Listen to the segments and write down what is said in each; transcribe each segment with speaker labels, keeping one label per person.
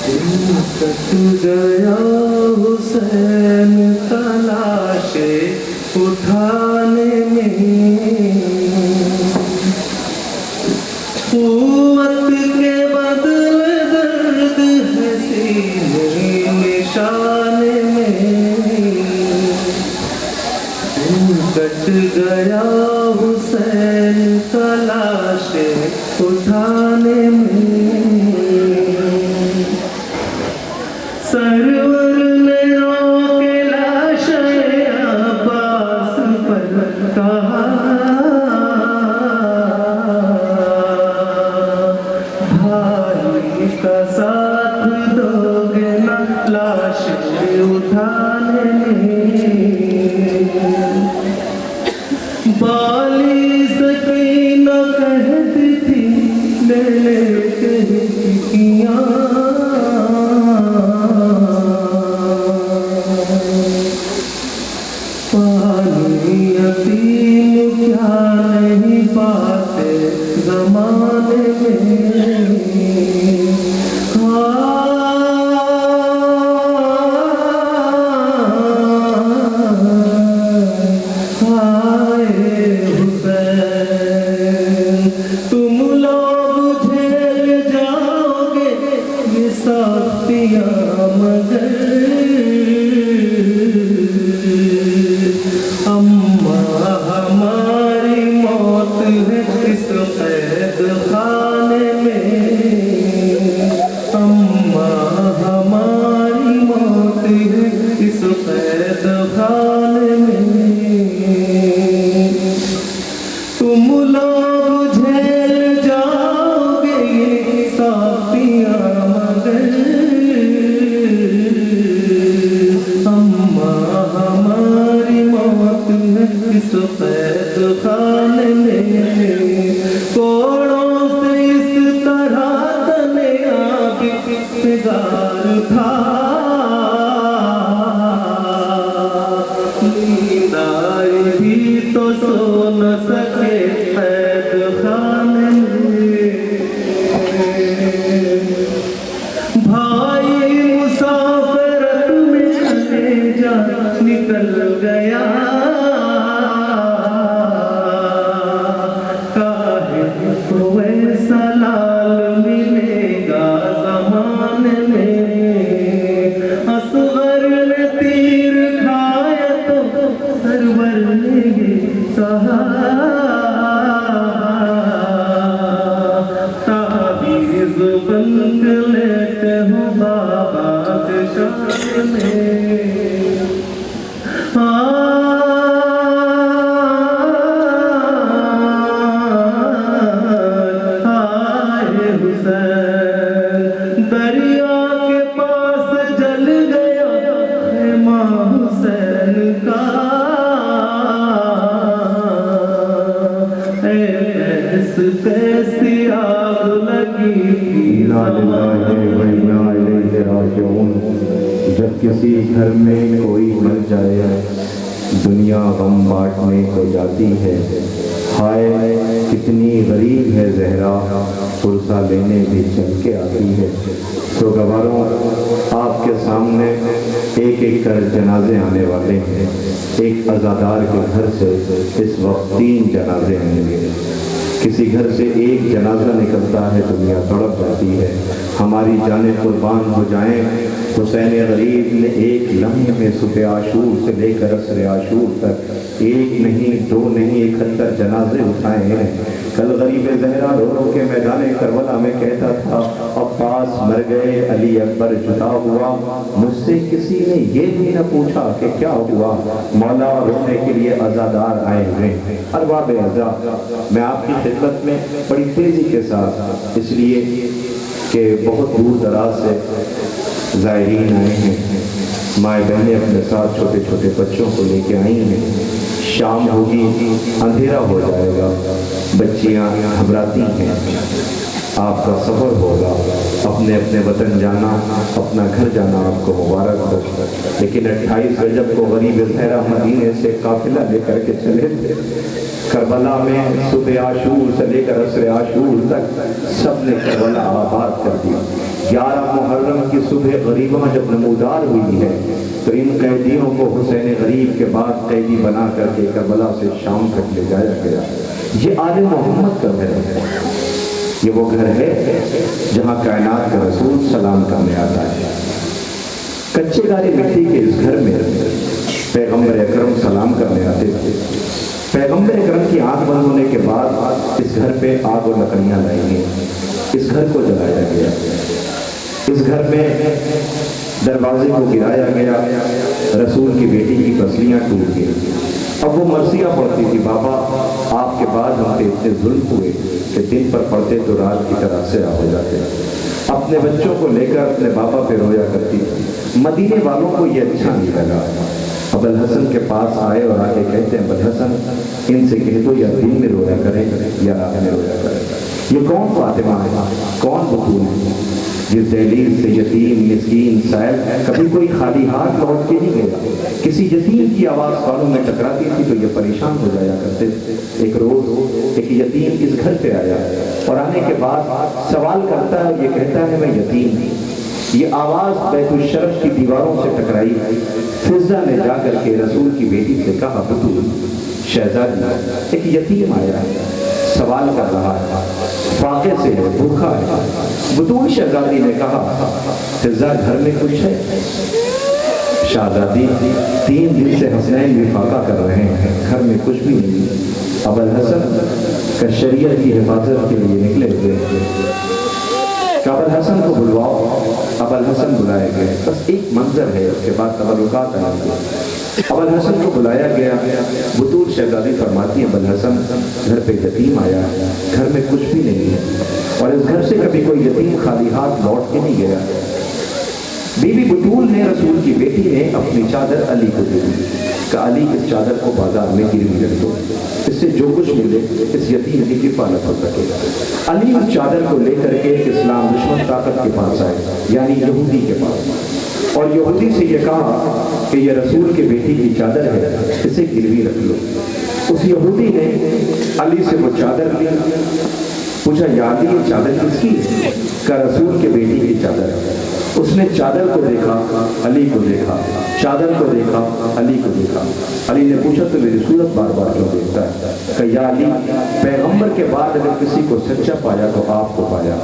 Speaker 1: کٹ گیا حسین تلاشے اٹھانے میں، قوت کے بدلے درد ہے سینے نشان میں، کٹ گیا حسین تلاشے اٹھانے میں، سرور نے روکے لاش عباس پر کہا، بھائی کا ساتھ دو گے نا لاش اٹھانے میں، بالی سکینہ کہتی تھی لے لے کے کیاں، پانی یتیم کیا نہیں پاتے زمانے میں، تم لوگ جھیل جاؤ گے یہ سختیاں مگر، اماں ہماری موت ہے اس قید خانے میں، اماں ہماری موت ہے اس قید خانے میں، تم لوگ جھیل جاؤ گے یہ سختیاں مگر، اماں ہماری موت ہے اس قید خانے میں، کوڑوں سے اس طرح تنے آگ پگار تھا، نیند آئی بھی تو سو نہ سکے قید خانے میں، بھائی مسافرت میں چلے جا نکل گیا، کاہے کو ایسا لال ملے گا زمانے میں، اصغر نے تیر کھایا تو سرور نے یہ کہا، تعویذ بند لیتے ہو بابا کے شان میں، آئے حسین دریا کے پاس جل گیا خیمہ حسین کا، کیسی آگ لگی
Speaker 2: انا للہ و انا الیہ راجعون۔ جب کسی گھر میں کوئی مر جائے دنیا غم بانٹنے کو جاتی ہے، ہائے کتنی غریب ہے زہرا پرسہ لینے بھی چل کے آتی ہے۔ تو گواروں آپ کے سامنے ایک ایک کر جنازے آنے والے ہیں، ایک عزادار کے گھر سے اس وقت 3 جنازے آنے گے، کسی گھر سے ایک جنازہ نکلتا ہے دنیا تڑپ جاتی ہے، ہماری جانیں قربان ہو جائیں۔ حسین غریب نے ایک لمحے میں صبح عاشور سے لے کر عصر عاشور تک 1 نہیں 2 نہیں 71 جنازے اٹھائے ہیں۔ کل غریب زہرا رو رو کے میدان کربلا میں کہتا تھا، عباس مر گئے، علی اکبر جدا ہوا، مجھ سے کسی نے یہ بھی نہ پوچھا کہ کیا ہوا، مولا رونے کے لیے عزادار آئے ہوئے ہیں۔ ارباب عزا، میں آپ کی خدمت میں بڑی تیزی کے ساتھ، اس لیے کہ بہت دور دراز سے زائرین آئے ہیں، مائیں بہنیں اپنے ساتھ چھوٹے چھوٹے بچوں کو لے کے آئی ہیں، شام ہوگی اندھیرا ہو جائے گا، بچیاں گھبراتی ہیں، آپ کا سفر ہوگا، اپنے اپنے وطن جانا، اپنا گھر جانا آپ کو مبارک ہو۔ لیکن 28 رجب کو غریب زہرا مدینے سے قافلہ لے کر کے چلے تھے، کربلا میں صبح عاشور سے لے کر عصر عاشور تک سب نے کربلا آباد کر دیا۔ 11 محرم کی صبح غریباں جب نمودار ہوئی ہے تو ان قیدیوں کو حسین غریب کے بعد قیدی بنا کر کے کربلا سے شام تک لے جایا گیا۔ یہ آل محمد کا گھر ہے، یہ وہ گھر ہے جہاں کائنات کا رسول سلام کرنے آتا ہے۔ کچے گارے مٹی کے اس گھر میں پیغمبر اکرم سلام کرنے آتے تھے۔ پیغمبر اکرم کی آنکھ بند ہونے کے بعد اس گھر پہ آگ و لکڑیاں لائی گئی، اس گھر کو جلایا گیا، اس گھر میں دروازے کو گرایا گیا، رسول کی بیٹی کی پسلیاں ٹوٹ گئی۔ اب وہ مرثیہ پڑھتی تھی، بابا آپ کے بعد ہم پہ اتنے ظلم ہوئے کہ دن پر پڑھتے تو رات کی طرح سے ہو جاتے۔ اپنے بچوں کو لے کر اپنے بابا پہ رویا کرتی تھی۔ مدینے والوں کو یہ اچھا نہیں لگا۔ ابو الحسن کے پاس آئے اور آ کے کہتے ہیں ابو الحسن ان سے کہہ دو یا دن میں رویا کریں یا رات میں رویا کریں۔ یہ کون فاطمہ ہے، کون بطول ہے جس دہلیز سے یتیم مسکین سائل کبھی کوئی خالی ہاتھ لوٹ کے نہیں گیا؟ کسی یتیم کی آواز کانوں میں ٹکراتی تھی تو یہ پریشان ہو جایا کرتے۔ ایک روز ایک یتیم اس گھر پہ آیا اور آنے کے بعد سوال کرتا ہے، یہ کہتا ہے میں یتیم ہوں۔ یہ آواز بیت الشرف کی دیواروں سے ٹکرائی۔ فضہ نے جا کر کے رسول کی بیٹی سے کہا بطول شہزادی ایک یتیم آیا ہے، سوال کر رہا ہے، فاقے سے ہے، بھوکا ہے۔ بطول شہزادی نے کہا فضہ گھر میں کچھ ہے؟ شہزادی 3 دن سے حسنین بھی فاقہ کر رہے ہیں، گھر میں کچھ بھی نہیں۔ ابو الحسن کا شریعت کی حفاظت کے لیے نکلے ہوئے کہ ابو الحسن کو بلواؤ۔ ابو الحسن بلائے گئے، بس ایک منظر ہے، اس کے بعد تعلقات آئیں گے۔ ابو الحسن کو بلایا گیا، بطول شہزادی فرماتی ہیں ابو الحسن گھر پہ یتیم آیا ہے، گھر میں کچھ بھی نہیں ہے اور اس گھر سے کبھی کوئی یتیم خالی ہاتھ لوٹ کے نہیں گیا۔ بی بی بطول نے رسول کی بیٹی نے اپنی چادر علی کو دے دی کہ علی اس چادر کو بازار میں گروی رکھ دو، اس سے جو کچھ ملے اس یتیم کی کفالت ہو سکے۔ علی اس چادر کو لے کر کے اسلام دشمن طاقت کے پاس آئے، یعنی یہودی کے پاس، اور یہودی سے یہ کہا کہ یہ رسول کے بیٹی کی چادر ہے، اسے گروی رکھ لو۔ اس یہودی نے علی سے وہ چادر لی، پوچھا یا علی یہ چادر کس کی ہے؟ کہ رسول کے بیٹی کی چادر ہے۔ اس نے چادر کو دیکھا، علی کو دیکھا، چادر کو دیکھا، علی کو دیکھا۔ علی نے پوچھا تو میری صورت بار بار کیوں دیکھتا ہے؟ کہ یا علی پیغمبر کے بعد اگر کسی کو سچا پایا تو آپ کو پایا،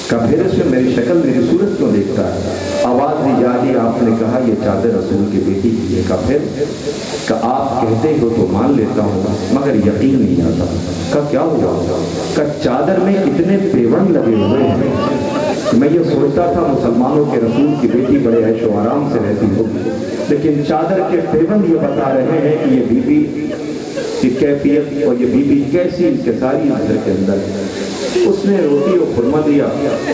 Speaker 2: کہ پھر اس میں میری شکل میری صورت کیوں دیکھتا ہے؟ آواز دی یا علی آپ نے کہا یہ چادر رسول کی بیٹی کی ہے، کہ پھر کہ آپ کہتے ہو تو مان لیتا ہوں مگر یقین نہیں آتا۔ کہ کیا ہوا؟ کہ چادر میں اتنے پیون لگے ہوئے ہیں، میں یہ سوچتا تھا مسلمانوں کے رسول کی بیٹی بڑے عیش و آرام سے رہتی ہوگی، لیکن چادر کے پیون یہ بتا رہے ہیں کہ یہ بی بی کی کیفیت اور یہ بی بی کیسی انکساری گھر کے اندر ہے۔ اس نے روٹی اور خرما دیا،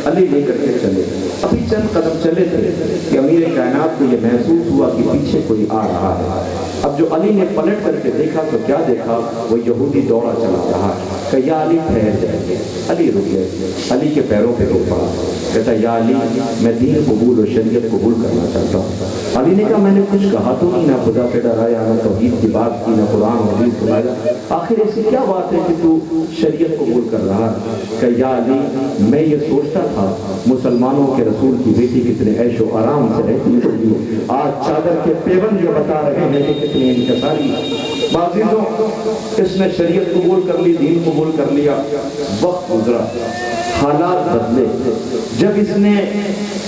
Speaker 2: علی لے کر کے چلے۔ ابھی چند قدم چلے تھے کہ امیر کائنات کو یہ محسوس ہوا کہ پیچھے کوئی آ رہا ہے۔ اب جو علی نے پلٹ کر کے دیکھا تو کیا دیکھا؟ وہ یہودی دوڑا چلا رہا کہ یا علی ٹھہر جائے۔ علی رک گئے، علی کے پیروں پہ رو پڑا، کہتا یا علی میں دین قبول و شریعت قبول کرنا چاہتا ہوں۔ علی نے کہا میں نے کچھ کہا تو نہیں، نہ خدا سے ڈرایا، نہ توحید کی بات کی، نہ قرآن و حدیث سنایا، آخر ایسی کیا بات ہے کہ تو شریعت قبول کر رہا ہے؟ کہ یا علی میں یہ سوچتا تھا مسلمانوں کے رسول کی بیٹی کتنے عیش و آرام سے رہتی ہوگی، آج چادر کے پیون جو بتا رہے ہیں کہ کتنی انکساری۔ بعضیوں اس نے شریعت قبول کر لی، دین قبول کر لیا، وقت گزرا، حالات بدلے، جب اس نے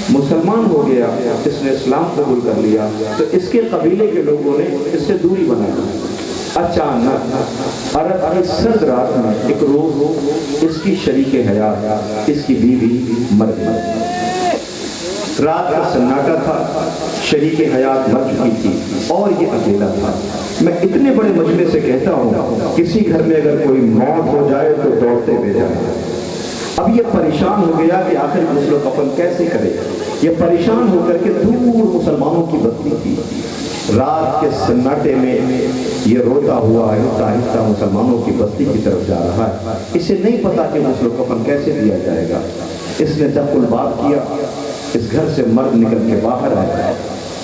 Speaker 2: مسلمان ہو گیا، اس نے اسلام قبول کر لیا تو اس کے قبیلے کے لوگوں نے اس سے دوری بنا لی۔ اچانک عرب کی سرد رات میں ایک روز اس کی شریک حیات، اس کی بیوی مر گئی۔ رات کا سناٹا تھا، شریک حیات مر چکی تھی اور یہ اکیلا تھا۔ میں اتنے بڑے مجمع سے کہتا ہوں کسی گھر میں اگر کوئی موت ہو جائے تو دوڑتے ہوئے جائے۔ اب یہ پریشان ہو گیا کہ آخر غسل و کفن کیسے کرے۔ یہ پریشان ہو کر کے دور مسلمانوں کی بستی تھی، رات کے سناٹے میں یہ روتا ہوا آہستہ آہستہ مسلمانوں کی بستی کی طرف جا رہا ہے۔ اسے نہیں پتا کہ غسل و کفن کیسے دیا جائے گا۔ اس نے جب الباب کیا، اس گھر سے مرد نکل کے باہر آیا،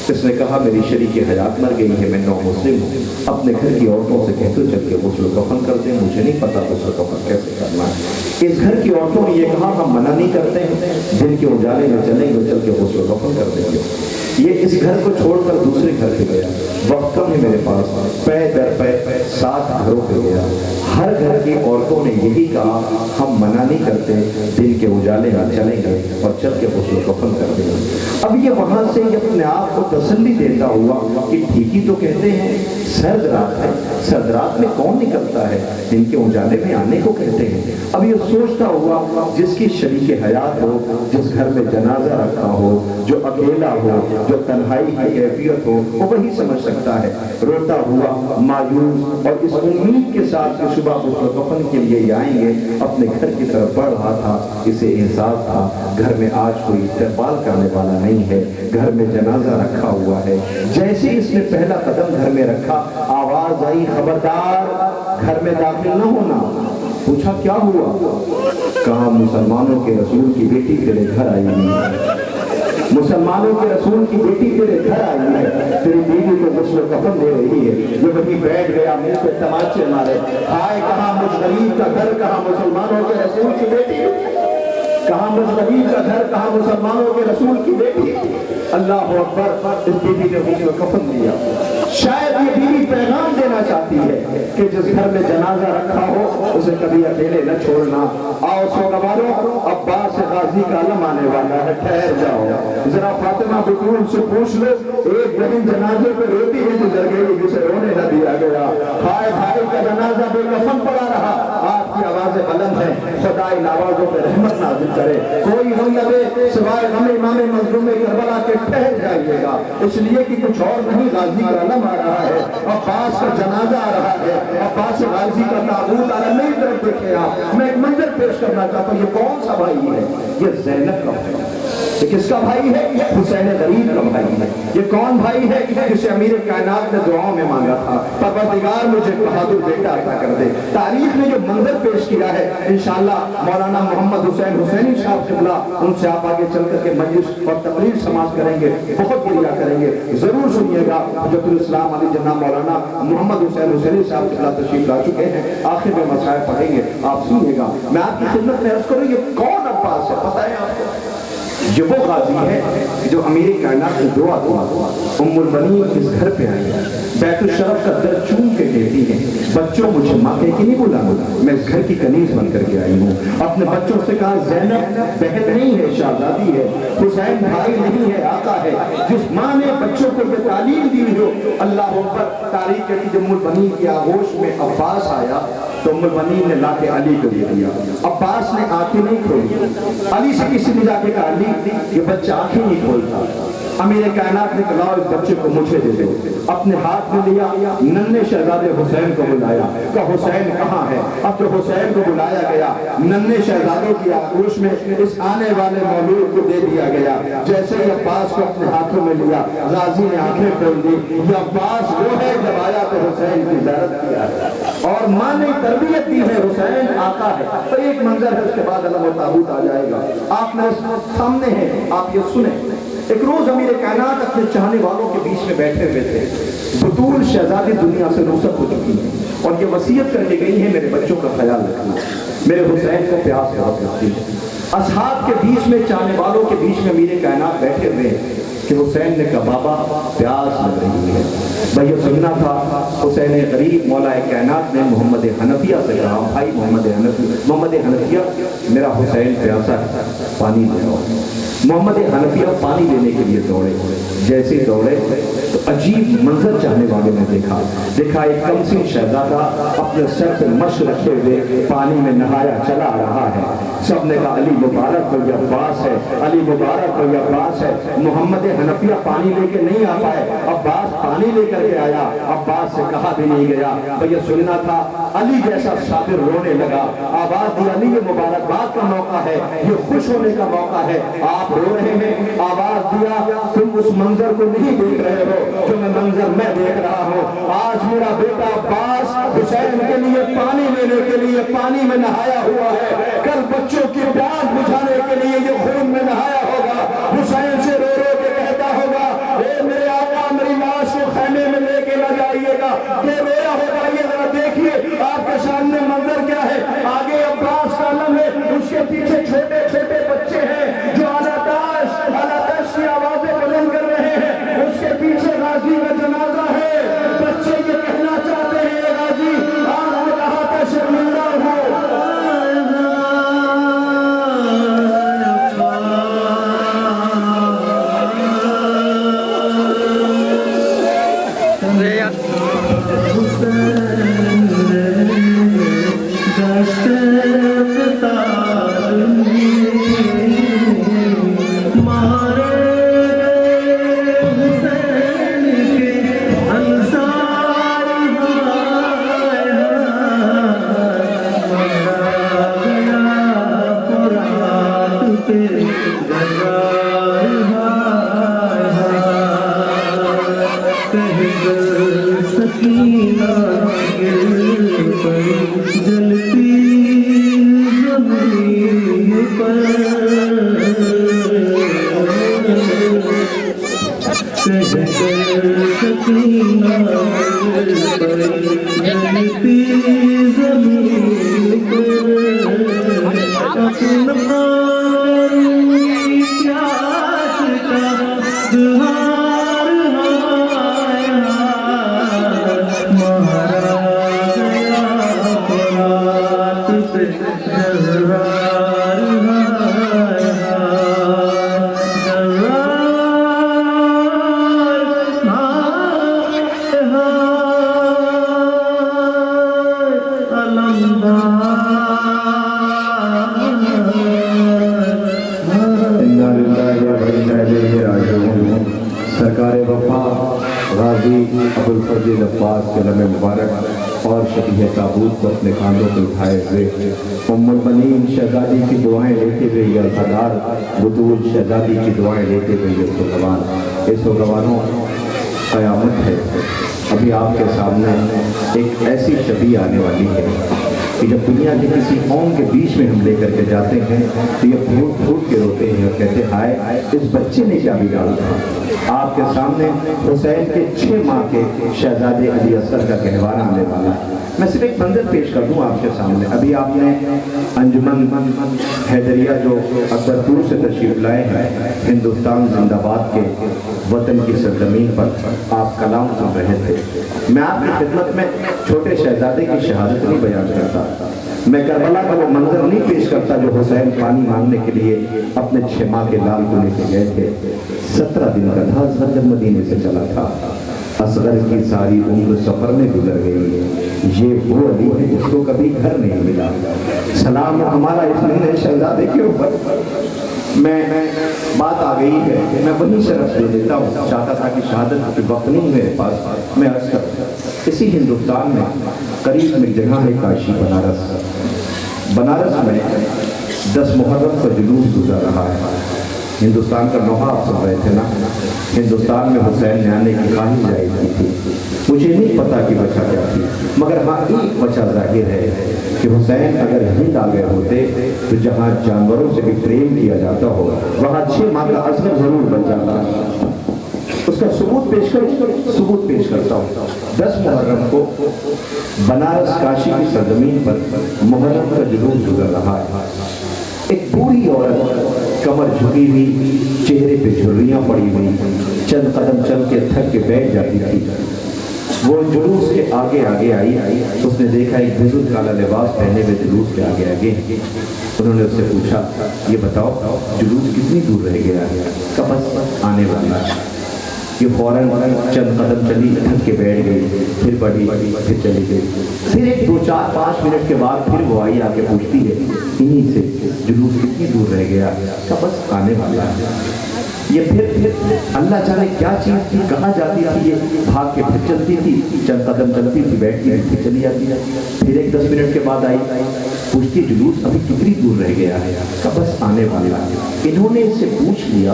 Speaker 2: اس نے کہا میری شریک حیات مر گئی ہے، میں نو مسلم ہوں، اپنے گھر کی عورتوں سے کہہ تو چل کے غسل و کفن کر دیں، مجھے نہیں پتا غسل و کفن کیسے کرنا ہے۔ اس گھر کی عورتوں نے یہ کہا ہم منع نہیں کرتے ہیں، دن کے اجالے میں چلیں گے، چل کے غسل و کفن کر دیں گے۔ یہ اس گھر کو چھوڑ کر دوسرے گھر پہ گیا، وقت کم ہے میرے پاس، پے در پے 7 گھروں پہ گیا، ہر گھر کی عورتوں نے یہی کہا ہم منع نہیں کرتے، دن کے اجالے میں چلیں گے اور چل کے غسل و کفن کر دیں گے۔ اب یہ وہاں سے یہ اپنے آپ کو تسلی دیتا ہوا کہ ٹھیک ہی تو کہتے ہیں، سرد رات ہے، سرد رات میں کون نکلتا ہے، دن کے اجالے میں آنے کو کہتے ہیں۔ اب یہ سوچتا ہوا جس کی شریک حیات ہو، جس گھر میں جنازہ رکھا ہو، جو اکیلا ہو، جو تنہائی کی کیفیت ہو، وہ وہی سمجھ سکتا ہے۔ روتا ہوا مایوس اور اس امید کے ساتھ کہ صبح غسل و کفن کے لیے یہ آئیں گے، اپنے گھر کی طرف بڑھ رہا تھا۔ اسے احساس تھا گھر میں آج کوئی استقبال کرنے والا نہیں ہے، گھر میں جنازہ رکھا ہوا ہے۔ جیسے اس نے پہلا قدم گھر میں رکھا، آواز آئی خبردار گھر میں داخل نہ ہونا۔ پوچھا کیا ہوا؟ کہا مسلمانوں کے رسول کی بیٹی تیرے گھر آئی ہے، مسلمانوں کے رسول کی بیٹی تیرے گھر آئی ہے، تیری بیوی کو غسل و کفن دے رہی ہے۔ یہ وہی بیٹھ گیا، منہ پہ تماچے مارے، ہائے کہاں مجھ غریب کا گھر، کہاں مسلمانوں کے رسول کی بیٹی، کہاں مجھ غریب کا گھر، کہاں مسلمانوں کے رسول کی بیٹی۔ اللہ اکبر، اس بیوی نے غسل و کفن دیا۔ شاید یہ بیوی پیغام دینا چاہتی ہے کہ جس گھر میں جنازہ رکھا ہو اسے کبھی اکیلے نہ چھوڑنا۔ آؤ سوگوارو، عباس غازی کا علم آنے والا ہے، ٹھہر جاؤ ذرا فاطمہ بطول سے پوچھ لو، ایک بہن جنازے پہ روتی ہے گزر گئی جسے رونے نہ دیا گیا، بھائی بھائی کا جنازہ بے کفن پڑا رہا۔ آپ کی آوازیں بلند ہیں، خدا ان آوازوں پہ رحمت نازل کرے۔ کوئی غم نہ دے سوائے غم امام مظلوم کربلا کے، ٹھہر جائیے گا، اس لیے کہ کچھ اور نہیں، غازی کا علم آ رہا ہے، عباس کا جنازہ آ رہا ہے، عباس غازی کا تابوت آ رہا ہے۔ میری طرف دیکھیں آپ، میں ایک منظر پیش کرنا چاہتا ہوں۔ یہ کون سا بھائی ہے؟ یہ زینب کا بھائی ہے۔ یہ کس کا بھائی ہے؟ حسین غریب کا بھائی ہے۔ یہ کون بھائی ہے؟ جسے امیر کائنات نے دعاؤں میں مانگا تھا، پروردگار مجھے بہادر بیٹا عطا کر دے۔ تاریخ نے جو منظر پیش کیا ہے، انشاءاللہ مولانا محمد حسین حسینی صاحب قبلہ، ان سے آپ آگے چل کر کے مجلس اور تقریر سماعت کریں گے، بہت گریا کریں گے، ضرور سنیے گا۔ حجت الاسلام علی جناب مولانا محمد حسین حسینی صاحب قبلہ تشریف لا چکے ہیں، آخر میں مسائل پڑھیں گے، آپ سنیے گا۔ میں آپ کی خدمت میں عرض کروں، یہ کون عباس ہے پتہ ہے آپ کو؟ یہ وہ غازی ہے جو امیر کائنات نے دعا دعا ام البنین اس گھر پہ آئی ہے، بیت الشرف کا در چوم کے کہتی ہے بچوں مجھے ماں کہہ کے نہیں بولا، میں اس گھر کی کنیز بن کر کے آئی ہوں۔ اپنے بچوں سے کہا زینب بہن نہیں ہے، شہزادی ہے، حسین بھائی نہیں ہے، آقا ہے۔ جس ماں نے بچوں کو یہ تعلیم دی ہو، اللہ اکبر، تاریخ کہتی جب ام البنین کی آغوش میں عباس آیا تو ام البنین نے لا کے علی کو دے دیا۔ عباس نے آنکھیں نہیں کھولی، علی سے کسی نے جا کے کہا علی یہ بچہ آنکھیں نہیں کھولتا۔ امیر کائنات نے کہا اس بچے کو مجھے دے دو۔ اپنے ہاتھ میں لیا، ننھے شہزادے حسین کو بلایا، کہا حسین کہاں ہے؟ اب جو حسین کو بلایا گیا، ننھے شہزادوں کی آغوش میں اس آنے والے مولود کو دے دیا گیا۔ جیسے ہی عباس کو اپنے ہاتھوں میں لیا، غازی نے آنکھیں کھول دی۔ یہ عباس وہ ہے جب آیا تو حسین کی زیارت کیا ہے اور ماں نے تربیت دی ہے، حسین آقا ہے۔ تو ایک منظر ہے، اس کے بعد علم و تابوت آ جائے گا، آپ نے سامنے ہے، آپ یہ سنیں۔ ایک روز امیر کائنات اپنے چاہنے والوں کے بیچ میں بیٹھے ہوئے تھے، بطول شہزادی دنیا سے رخصت ہو چکی ہے اور یہ وصیت کر کے گئی ہے میرے بچوں کا خیال رکھنا، میرے حسین کو پیاس بہت لگتی ہے۔ اصحاب کے بیچ میں، چاہنے والوں کے بیچ میں امیر کائنات بیٹھے ہوئے کہ حسین نے کہا بابا پیاس لگ رہی ہے۔ بھئی یہ سننا تھا، حسین غریب مولا کائنات نے محمد حنفیہ سے کہا بھائی محمد حنفیہ میرا حسین پیاسا ہے، پانی دے آؤ۔ محمد حنفیہ پانی لینے کے لیے دوڑے، جیسے ہی دوڑے تو عجیب منظر چاہنے والوں نے دیکھا ایک کمسن شہزادہ اپنے سر پہ مشق رکھے ہوئے پانی میں نہایا چلا رہا ہے۔ سب نے کہا علی مبارک ہو، یہ عباس ہے، علی مبارک ہو، یہ عباس ہے۔ محمد حنفیہ پانی لے کے نہیں آ پائے، عباس پانی لے کر کے آیا، عباس سے کہا بھی نہیں گیا۔ یہ سننا تھا، علی جیسا صابر رونے لگا، آواز دی علی یہ مبارکباد کا موقع ہے، یہ خوش ہونے کا موقع ہے، آپ رو رہے ہیں۔ آواز دیا تم اس منظر کو نہیں دیکھ رہے ہو جو میں منظر میں دیکھ رہا ہوں۔ آج میرا بیٹا عباس حسین کے لیے پانی لینے کے لیے پانی میں نہایا ہوا ہے، کل بچوں کی پیاس بجھانے کے لیے یہ خون میں نہایا ہوگا، حسین سے رو رو کے کہتا ہوگا اے میرے
Speaker 1: سکینہ جلتی زمین پر اپنا پیاس کا دھار آیا مارا گیا فرات پہ جرار
Speaker 2: سرکار وفا غازی ابوالفضل عباس کے لمحے مبارک اور شبیہ تابوت کو اپنے کاندھوں پہ اٹھائے ہوئے ام البنین شہزادی کی دعائیں لیتے ہوئے یہ الفدار بطول شہزادی کی دعائیں لیتے ہوئے یہ سوگوان اس سوگوانوں قیامت ہے ابھی آپ کے سامنے ایک ایسی شبیہ آنے والی ہے کہ جب دنیا کے کسی قوم کے بیچ میں ہم لے کر کے جاتے ہیں تو یہ پھوٹ پھوٹ کے روتے ہیں اور کہتے ہیں ہائے اس بچے نے کیا بگاڑا تھا آپ کے سامنے حسین کے 6 ماہ کے شہزادے علی اصغر کا گہوارہ آنے والا ہے میں صرف ایک منظر پیش کر دوں آپ کے سامنے ابھی آپ نے انجمن حیدریہ جو اکبرپور سے تشریف لائے ہیں ہندوستان زندہ باد کے وطن کی سرزمین پر آپ کلام سن رہے تھے میں آپ کی خدمت میں چھوٹے شہزادے کی شہادت نہیں بیان کرتا میں کربلا کا وہ منظر نہیں پیش کرتا جو حسین پانی مانگنے کے لیے اپنے 6 ماہ کے لال کو لے کے گئے تھے 17 دن کا تھا اصغر جب مدینے سے چلا تھا اصغر کی ساری عمر سفر میں گزر گئی یہ وہ علی ہے جس کو کبھی گھر نہیں ملا سلام ہمارا اس نے شہزادے کے اوپر میں بات آ گئی ہے میں وہیں سے رفت دے دیتا ہوں چاہتا تھا کہ شہادت کے وقت نہیں میرے پاس میں عرض کرتا اسی ہندوستان میں قریب میں جگہ ہے کاشی بنارس میں 10 محرم کا جلوس گزر رہا ہے ہندوستان کا نوحہ آپ سن رہے تھے نا ہندوستان میں حسین نے آنے کی خواہش ظاہر کی تھی مجھے نہیں پتا کہ وجہ کیا تھی مگر ہاں ایک وجہ ظاہر ہے کہ حسین اگر ہند آ گئے ہوتے تو جہاں جانوروں سے بھی پریم کیا جاتا ہو وہاں 6 ماہ کا اصغر ضرور بن جاتا اس کا ثبوت پیش کرتا ہوں 10 محرم کو بنارس کاشی کی سرزمین پر محرم کا جلوس گزر رہا ہے ایک بوڑھی عورت کمر جھکی ہوئی چہرے پہ جھریاں پڑی ہوئی چند قدم چل کے تھک کے بیٹھ جاتی تھی وہ جلوس کے آگے آئی اس نے دیکھا ایک بزرگ کالا لباس پہنے ہوئے جلوس کے آگے انہوں نے اس سے پوچھا یہ بتاؤ جلوس کتنی دور رہ گیا ہے کب بس آنے والا یہ فوراً چند قدم چلی تھک کے بیٹھ گئی پھر بڑھی پھر چلی گئی پھر ایک 2-4-5 منٹ کے بعد پھر وہ آئی آ کے پوچھتی ہے انہی سے جلوس کتنی دور رہ گیا کب بس آنے والا ہے یہ پھر اللہ جانے کیا چیز تھی کہاں جاتی تھی یہ بھاگ کے پھر چلتی تھی چند قدم چلتی تھی بیٹھتی پھر چلی جاتی پھر ایک 10 منٹ کے بعد آئی پوچھتی جلوس ابھی کتنی دور رہ گیا ہے کب بس آنے والا انہوں نے اس سے پوچھ لیا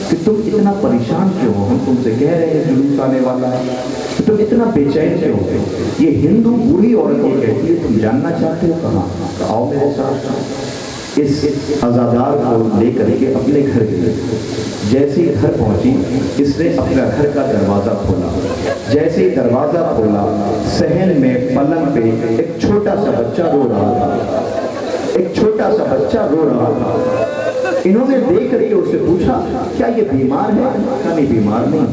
Speaker 2: کہ تم اتنا پریشان کیوں ہو ہم تم سے کہہ رہے ہیں جلوس آنے والا ہے تم اتنا بے چین کیوں ہو یہ ہندو بوڑھی عورت یہ کہتی ہے تم جاننا چاہتے ہو کہاں آؤ میرے ساتھ اس عزادار کو لے کر کے اپنے گھر گئے جیسے ہی گھر پہنچی اس نے اپنا گھر کا دروازہ کھولا جیسے ہی دروازہ کھولا صحن میں پلنگ پہ ایک چھوٹا سا بچہ رو رہا تھا انہوں نے دیکھ کر کے اس سے پوچھا کیا یہ بیمار ہے کہا نہیں بیمار نہیں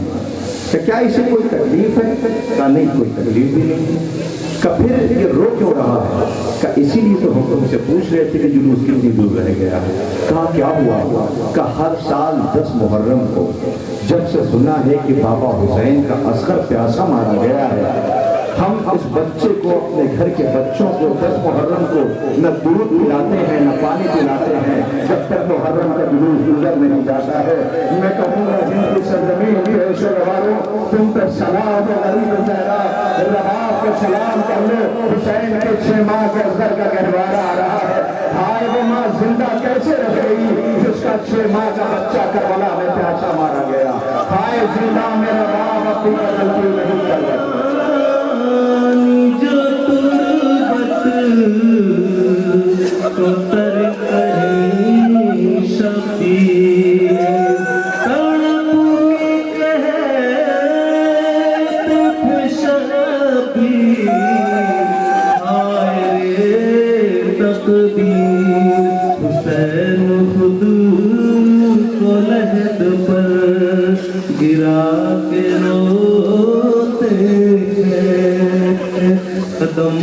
Speaker 2: کیا اسے کوئی تکلیف ہے کہا نہیں کوئی تکلیف بھی نہیں کہ پھر یہ رو کیوں رہا ہے کہ اسی لیے تو ہم تم سے پوچھ رہے تھے کہ جلوس کتنی دور رہ گیا ہے کہا کیا ہوا کہ ہر سال 10 محرم کو جب سے سنا ہے کہ بابا حسین کا اصغر پیاسا مارا گیا ہے ہم اس بچے کو اپنے گھر کے بچوں کو 10 محرم کو نہ دودھ پلاتے ہیں نہ پانی پلاتے ہیں جب تک محرم کا جلوس گزر نہیں جاتا ہے میں کہوں گا ہند کی سرزمین کے ایسے رواروں تم پر سلام غریب زہرا رباب کے سلام کر لو حسین کے 6 ماہ کے اصغر کا گہوارہ آ رہا ہے ہائے وہ ماں زندہ کیسے رہ گئی جس کا 6 ماہ کا بچہ کربلا میں پیاسا مارا گیا ہائے زندہ میرا باپ اپنی غلطی نہیں کر رہا
Speaker 1: تر کہیں شفیع تڑپ کہے پر گرا کے روتے ہیں، قدم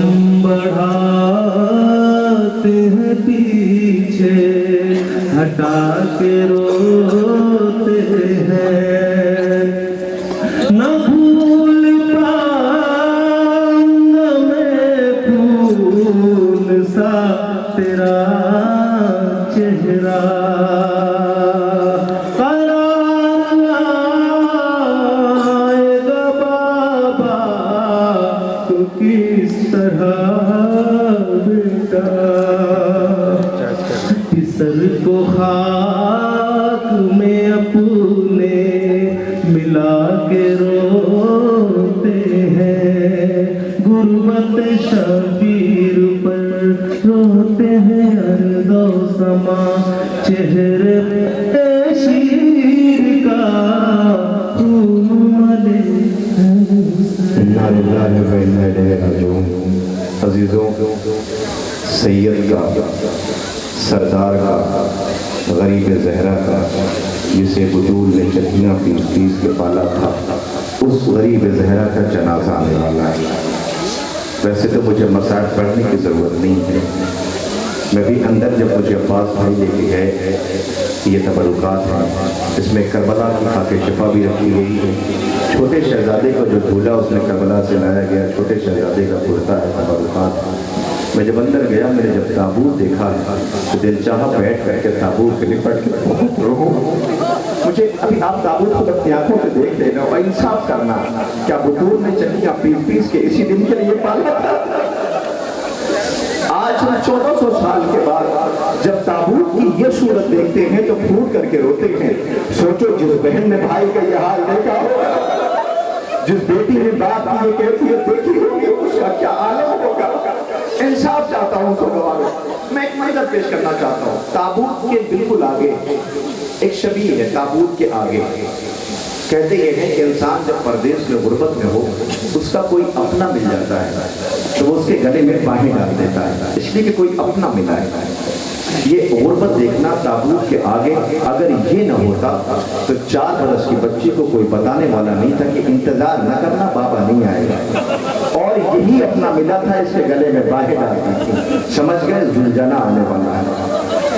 Speaker 1: بڑھاتے ہیں پیچھے ہٹا کے روتے ہیں، نہ بھول پاؤں میں پھول سا تیرا چہرہ، قرار آئے گا بابا تو کس طرح بیٹا، سر کو خاک میں اپنے ملا کے روتے ہیں، غربت شبیر پر روتے ہیں ارض و سما، چہرے پہ شیر کا خون ملے
Speaker 2: انا للہ و انا الیہ راجعون۔ عزیزوں، سید کا، سردار کا، غریب زہرا کا، جسے بطول نے چکیاں پیس پیس کے پالا تھا، اس غریب زہرا کا جنازہ آنے والا ہے۔ ویسے تو مجھے مسائل پڑھنے کی ضرورت نہیں ہے، میں بھی اندر جب مجھے عباس بھائی لے کے گئے، یہ تبرکات ہیں، اس میں کربلا کی خاک شفا بھی رکھی گئی ہے، چھوٹے شہزادے کو جو دھولا اس میں کربلا سے لایا گیا، چھوٹے شہزادے کا کرتا ہے، تبرکات۔ میں جب اندر گیا، میں نے جب تابوت دیکھا تو دل چاہا بیٹھ کر کے تابوت کے لپٹ کے بہت رو۔ مجھے ابھی آپ تابوت کو اپنی آنکھوں سے دیکھ لینا اور انصاف کرنا، کیا بطور نے چکیاں پیس پیس کے اسی دن کے لیے پالا تھا؟ آج ہم 1400 سال کے بعد جب تابوت کی یہ صورت دیکھتے ہیں تو پھوٹ کر کے روتے ہیں۔ سوچو جس بہن نے بھائی کا یہ حال دیکھا ہوگا، جس بیٹی نے باپ کی یہ کیفیت دیکھی ہوگی، اس کا کیا عالم ہوگا۔ انصاف چاہتا ہوں سب لوگوں، میں ایک منظر پیش کرنا چاہتا ہوں۔ تابوت کے بالکل آگے ایک شبیہ ہے، تابوت کے آگے کہتے یہ ہیں کہ انسان جب پردیس میں غربت میں ہو، اس کا کوئی اپنا مل جاتا ہے تو وہ اس کے گلے میں باہیں ڈال دیتا ہے، اس لیے کہ کوئی اپنا ملا ہے۔ یہ غربت دیکھنا تابوت کے آگے، اگر یہ نہ ہوتا تو 4 برس کی بچی کو کوئی بتانے والا نہیں تھا کہ انتظار نہ کرنا، بابا نہیں آئے گا، اور یہی اپنا ملا تھا، اس کے گلے میں باہیں ڈال دی تھی، سمجھ گئے زلجھنا آنے والا ہے،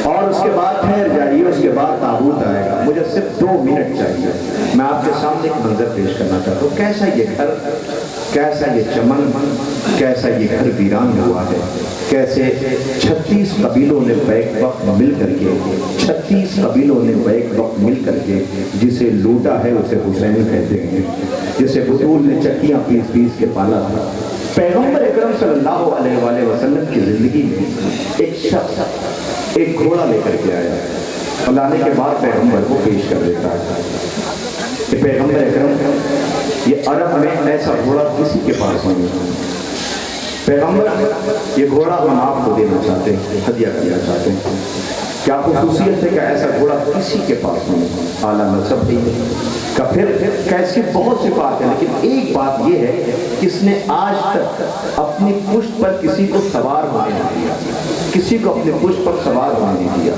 Speaker 2: اور اس کے بعد ٹھہر جائیے، اس کے بعد تابوت آئے گا۔ مجھے صرف 2 منٹ چاہیے، میں آپ کے سامنے ایک منظر پیش کرنا چاہتا ہوں، کیسا یہ گھر، کیسا یہ چمن، کیسا یہ گھر ویران ہوا ہے، کیسے 36 قبیلوں نے بیک وقت مل کر کے 36 قبیلوں نے بیک وقت مل کر کے جسے لوٹا ہے اسے حسین کہتے ہیں، جسے بطول نے چکیاں پیس پیس کے پالا تھا۔ پیغمبر اکرم صلی اللہ علیہ وآلہ وسلم کی زندگی میں ایک شخص ایک گھوڑا لے کر کے آیا اور لانے کے بعد پیغمبر کو پیش کر دیتا ہے کہ پیغمبر اکرم، یہ عرب میں ایسا گھوڑا کسی کے پاس نہیں ہے، پیغمبر یہ گھوڑا ہم آپ کو دینا چاہتے ہیں، ہدیہ کرنا چاہتے ہیں۔ کیا خصوصیت ہے کہ ایسا گھوڑا کسی کے پاس نہیں، اعلیٰ نسب نہیں کا، پھر کیسے بہت سی بات ہے، لیکن ایک بات یہ ہے کہ اس نے آج تک اپنی پشت پر کسی کو سوار ہونے نہیں دیا، کسی کو اپنے پشت پر سوار ہونے نہیں دیا۔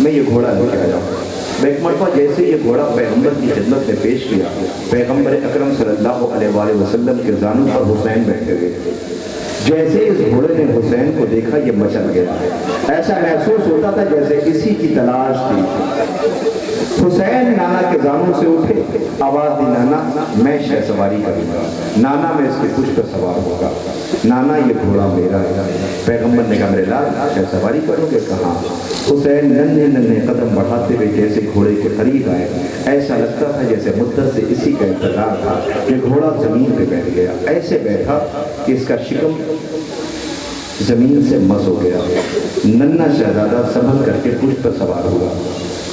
Speaker 2: میں یہ گھوڑا لے کے آیا ہوں، میں ایک مرتبہ جیسے یہ گھوڑا پیغمبر کی خدمت میں پیش کیا، پیغمبر اکرم صلی اللہ علیہ وآلہ وسلم کے زانوں پر حسین بیٹھے ہوئے، جیسے اس گھوڑے نے حسین کو دیکھا یہ مچل گیا، ایسا محسوس ہوتا تھا جیسے اسی کی تلاش تھی۔ حسین نانا کے زانوں سے اٹھے، آواز دی، نانا میں شہ سواری کروں گا، نانا میں اس کے پشت پر سوار ہوگا، نانا یہ گھوڑا میرا ہے۔ پیغمبر نے کہا میرے لال شہ سواری کرو گے؟ کہاں؟ حسین ننھے ننھے قدم بڑھاتے ہوئے جیسے گھوڑے کے قریب آئے، ایسا لگتا تھا جیسے مدت سے اسی کا انتظار تھا کہ گھوڑا زمین پہ بیٹھ گیا، ایسے بیٹھا کہ اس کا شکم زمین سے مس ہو گیا، ننھا شہزادہ سنبھل کر کے پشت پر سوار ہوا۔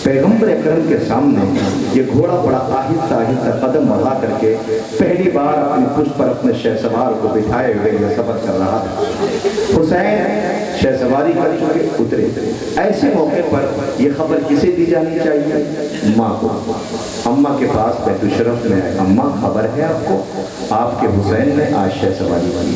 Speaker 2: پیغمبر اکرم کے سامنے یہ گھوڑا بڑا آہستہ آہستہ قدم بڑھا کر کے پہلی بار اپنی پشت پر اپنے شہ سوار کو بٹھائے ہوئے یہ سفر کر رہا تھا۔ حسین شہ سواری کر چکے اترے، ایسے موقع پر یہ خبر کسے دی جانی چاہیے؟ ماں کو۔ اماں کے پاس بیت الشرف میں آئے، اماں خبر ہے آپ کو، آپ کے حسین نے آج شہ سواری کی۔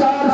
Speaker 2: 4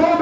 Speaker 2: 2